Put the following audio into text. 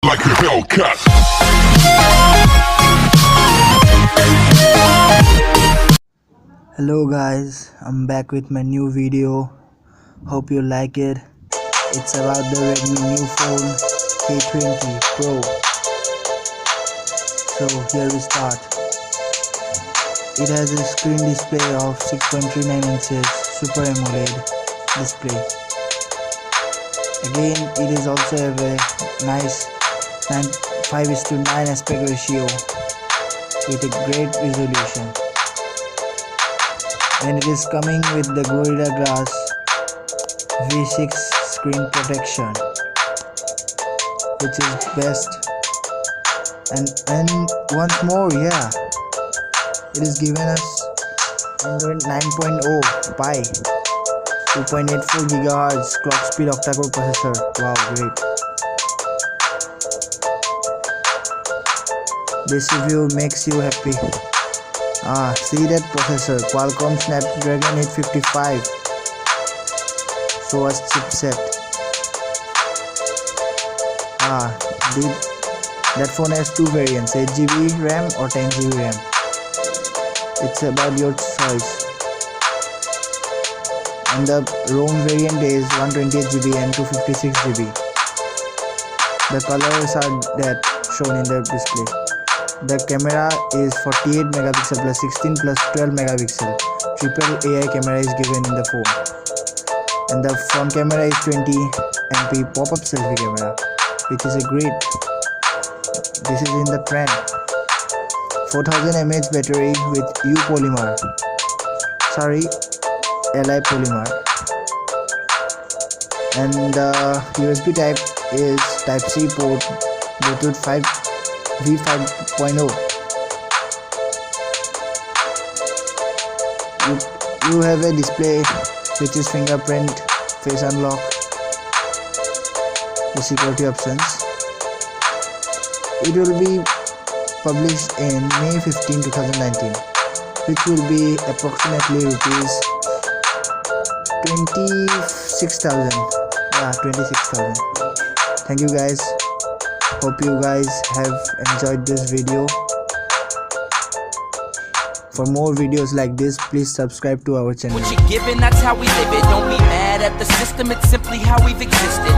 like a Hellcat. Hello guys, I'm back with my new video. Hope you like it. It's about the Redmi new phone K20 Pro. So here we start. It has a screen display of 6.39 inches Super AMOLED display. Again, it is also have a nice 5:9 aspect ratio with a great resolution. And it is coming with the Gorilla Glass V6 screen protection, which is best. And once more, yeah, it is given us Android 9.0 Pie 2.84 GHz clock speed octa-core processor. Wow, great. This review makes you happy. See that processor, Qualcomm Snapdragon 855 SOAS chipset. That phone has two variants, 8GB RAM or 10GB RAM. It's about your choice. And the ROM variant is 128GB and 256GB. The colors are that shown in the display. The camera is 48 megapixel plus 16 plus 12 megapixel. Triple AI camera is given in the phone. And the front camera is 20 MP pop-up selfie camera, which is a great. This is in the trend. 4000 mAh battery with Li polymer. And the USB type is Type-C port, Bluetooth 5.0. You have a display which is fingerprint, face unlock, the security options. It will be published in May 15, 2019, which will be approximately rupees 26,000. Yeah, 26,000. Thank you guys. Hope you guys have enjoyed this video. For more videos like this, please subscribe to our channel. What you're given, that's how we live it. Don't be mad at the system, it's simply how we've existed.